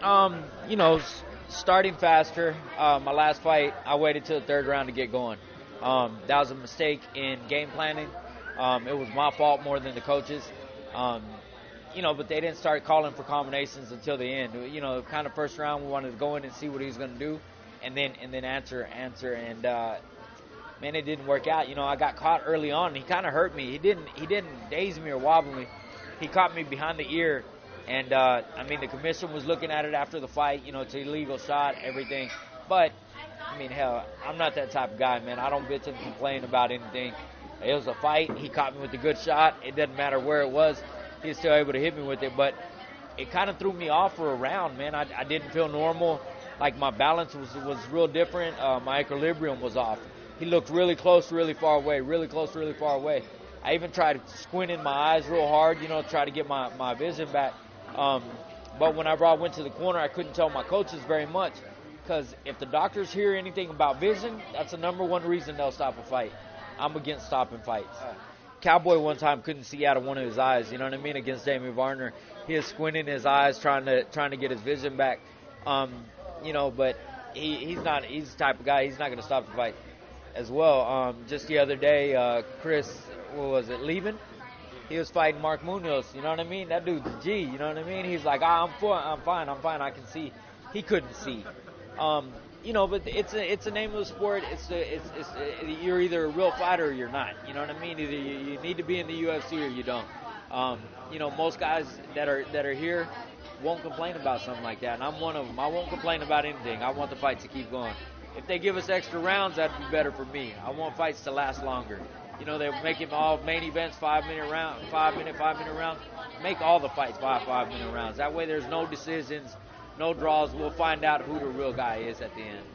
You know, starting faster. My last fight, I waited till the third round to get going. That was a mistake in game planning. It was my fault more than the coaches. Um, but they didn't start calling for combinations until the end. Kind of first round, we wanted to go in and see what he was going to do, and then answer. And man, it didn't work out. I got caught early on. And he kind of hurt me. He didn't daze me or wobble me. He caught me behind the ear. And, the commission was looking at it after the fight. It's an illegal shot, everything. But, hell, I'm not that type of guy, man. I don't bitch and complain about anything. It was a fight. He caught me with a good shot. It doesn't matter where it was. He was still able to hit me with it. But it kind of threw me off for a round, man. I didn't feel normal. Like, my balance was real different. My equilibrium was off. He looked really close, really far away, really close, really far away. I even tried squinting my eyes real hard, try to get my vision back. But whenever I went to the corner, I couldn't tell my coaches very much, because if the doctors hear anything about vision, that's the number one reason they'll stop a fight. I'm against stopping fights. Cowboy one time couldn't see out of one of his eyes, against Damien Varner. He was squinting his eyes trying to get his vision back. But he's the type of guy, he's not going to stop the fight as well. Just the other day, Chris, Levin? He was fighting Mark Munoz, That dude's a G, He's like, I'm fine, I can see. He couldn't see. But it's a name of the sport. You're either a real fighter or you're not. Either you need to be in the UFC or you don't. Most guys that are here won't complain about something like that, and I'm one of them. I won't complain about anything. I want the fight to keep going. If they give us extra rounds, that'd be better for me. I want fights to last longer. They make them all main events, 5-minute rounds. Make all the fights 5-minute rounds. That way there's no decisions, no draws. We'll find out who the real guy is at the end.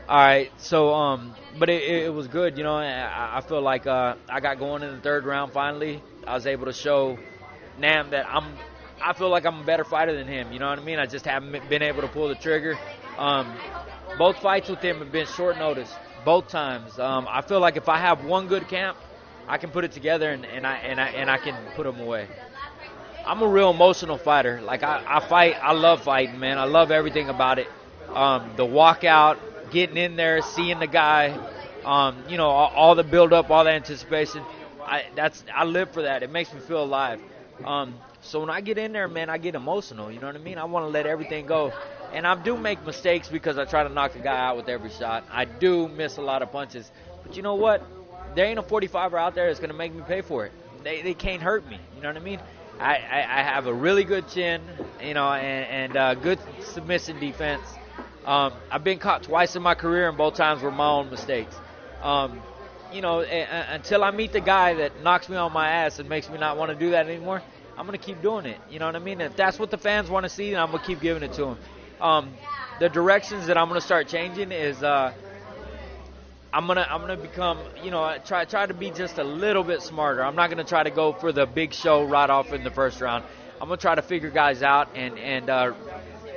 All right, so, but it was good, I feel like I got going in the third round finally. I was able to show Nam that I feel like I'm a better fighter than him, I just haven't been able to pull the trigger. Both fights with him have been short notice. Both times. I feel like if I have one good camp, I can put it together and I can put them away. I'm a real emotional fighter. Like I fight. I love fighting, man. I love everything about it. The walkout, getting in there, seeing the guy, all the build up, all the anticipation. I live for that. It makes me feel alive. So when I get in there, man, I get emotional. I want to let everything go. And I do make mistakes because I try to knock the guy out with every shot. I do miss a lot of punches. But you know what? There ain't a 45er out there that's going to make me pay for it. They can't hurt me. I have a really good chin, and good submission defense. I've been caught twice in my career, and both times were my own mistakes. Until I meet the guy that knocks me on my ass and makes me not want to do that anymore, I'm going to keep doing it. If that's what the fans want to see, then I'm going to keep giving it to them. The directions that I'm going to start changing is I'm gonna become, try to be just a little bit smarter. I'm not going to try to go for the big show right off in the first round. I'm going to try to figure guys out and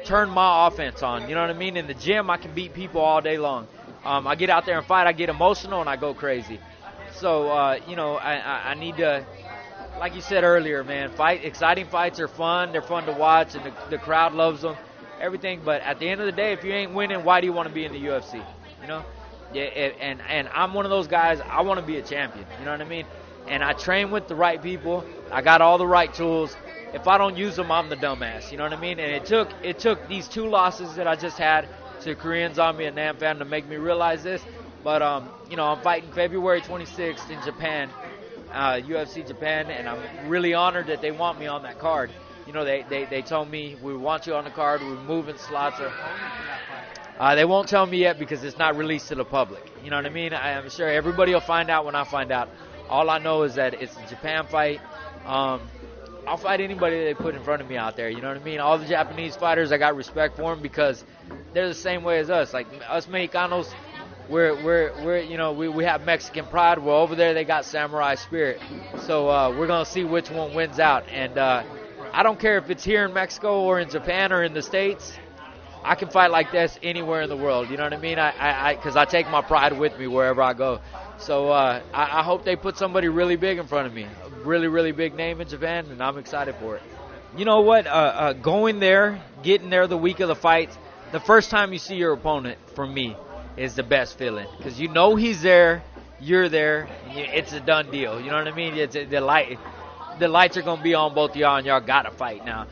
turn my offense on. In the gym, I can beat people all day long. I get out there and fight, I get emotional, and I go crazy. So, I need to, like you said earlier, man, exciting fights are fun. They're fun to watch, and the crowd loves them. Everything, but at the end of the day, if you ain't winning, why do you want to be in the UFC? Yeah, and I'm one of those guys. I want to be a champion. And I train with the right people. I got all the right tools. If I don't use them, I'm the dumbass. And it took these two losses that I just had to Korean Zombie and Nam Phan to make me realize this. But I'm fighting February 26th in Japan, UFC Japan, and I'm really honored that they want me on that card. They told me, we want you on the card, we're moving slots. They won't tell me yet because it's not released to the public. I'm sure everybody will find out when I find out. All I know is that it's a Japan fight. I'll fight anybody that they put in front of me out there. All the Japanese fighters, I got respect for them because they're the same way as us. Like us Mexicanos, we have Mexican pride. Well, over there they got samurai spirit. So we're gonna see which one wins out. And I don't care if it's here in Mexico or in Japan or in the States. I can fight like this anywhere in the world. You know what I mean? Because I take my pride with me wherever I go. So I hope they put somebody really big in front of me, a really, really big name in Japan, and I'm excited for it. You know what? Going there, getting there the week of the fights, the first time you see your opponent, for me, is the best feeling because you know he's there, you're there, and it's a done deal. You know what I mean? The lights are gonna be on both of y'all, and y'all gotta fight now.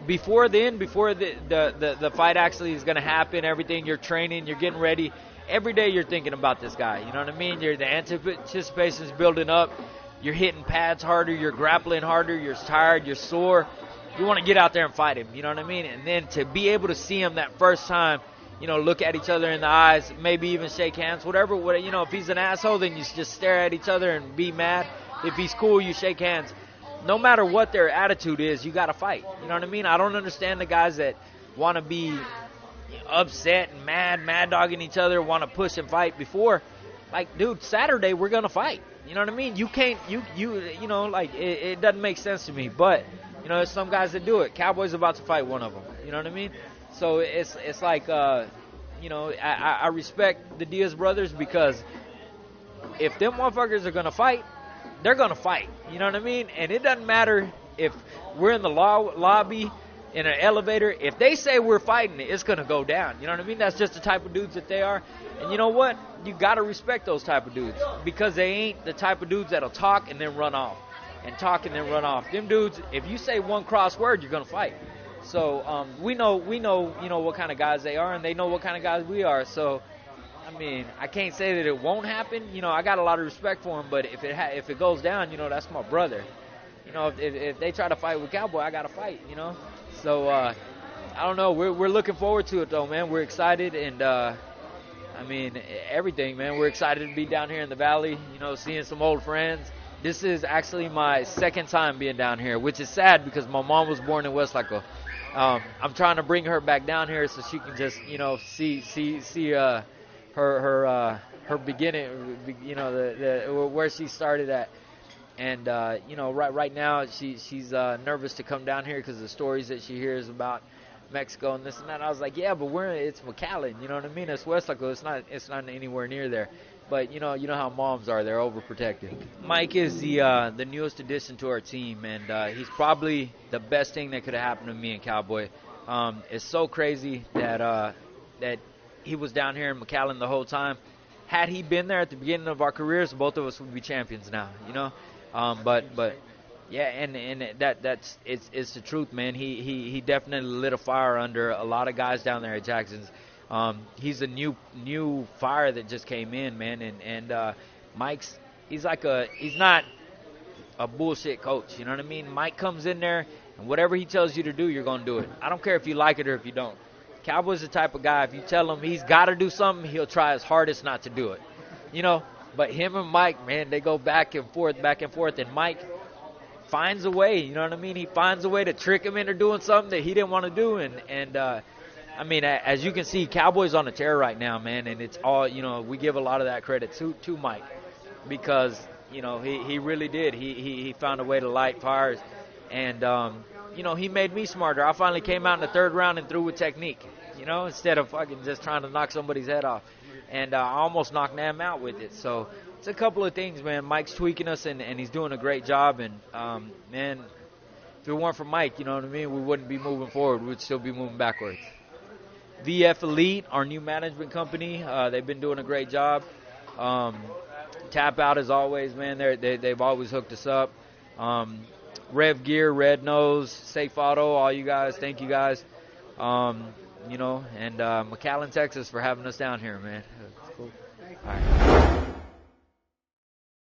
Before then, before the fight actually is gonna happen, everything you're training, you're getting ready. Every day you're thinking about this guy. You know what I mean? The anticipation is building up. You're hitting pads harder. You're grappling harder. You're tired. You're sore. You want to get out there and fight him. You know what I mean? And then to be able to see him that first time, look at each other in the eyes, maybe even shake hands, whatever. If he's an asshole, then you just stare at each other and be mad. If he's cool, you shake hands. No matter what their attitude is, you got to fight. You know what I mean? I don't understand the guys that want to be upset and mad dogging each other, want to push and fight before. Like, dude, Saturday we're going to fight. You know what I mean? You can't, it doesn't make sense to me. But, there's some guys that do it. Cowboy's about to fight one of them. You know what I mean? So it's like, I respect the Diaz brothers because if them motherfuckers are going to fight, they're going to fight. You know what I mean? And it doesn't matter if we're in the lobby, in an elevator. If they say we're fighting, it's going to go down. You know what I mean? That's just the type of dudes that they are. And you know what? You got to respect those type of dudes because they ain't the type of dudes that'll talk and then run off. And talk and then run off. Them dudes, if you say one cross word, you're going to fight. So we know, what kind of guys they are, and they know what kind of guys we are. So, I mean, I can't say that it won't happen. I got a lot of respect for him, but if it goes down, that's my brother. If they try to fight with Cowboy, I got to fight, So, I don't know. We're looking forward to it, though, man. We're excited, and, everything, man. We're excited to be down here in the Valley, seeing some old friends. This is actually my second time being down here, which is sad because my mom was born in Westlake. I'm trying to bring her back down here so she can just, see her beginning, where she started at. And, right now she's nervous to come down here because of the stories that she hears about Mexico and this and that. I was like, yeah, but it's McAllen, you know what I mean? It's Westlake. It's not anywhere near there. But, you know how moms are. They're overprotective. Mike is the newest addition to our team, and he's probably the best thing that could have happened to me and Cowboy. It's so crazy that he was down here in McAllen the whole time. Had he been there at the beginning of our careers, both of us would be champions now, But yeah, and it's the truth, man. He definitely lit a fire under a lot of guys down there at Jackson's. He's a new fire that just came in, man, and Mike's he's not a bullshit coach, you know what I mean? Mike comes in there and whatever he tells you to do, you're gonna do it. I don't care if you like it or if you don't. Cowboy's the type of guy, if you tell him he's got to do something, he'll try his hardest not to do it, But him and Mike, man, they go back and forth, and Mike finds a way, you know what I mean? He finds a way to trick him into doing something that he didn't want to do, and as you can see, Cowboy's on a tear right now, man, and it's all, we give a lot of that credit to Mike because, he really did. He found a way to light fires, and, he made me smarter. I finally came out in the third round and threw with technique, instead of fucking just trying to knock somebody's head off. And I almost knocked Nam out with it. So it's a couple of things, man. Mike's tweaking us, and he's doing a great job. And, man, if it weren't for Mike, you know what I mean, we wouldn't be moving forward. We'd still be moving backwards. VF Elite, our new management company, they've been doing a great job. Tap Out, as always, man. They've always hooked us up. Rev Gear, Red Nose, Safe Auto, all you guys, thank you guys. And McAllen, Texas for having us down here, man. Cool.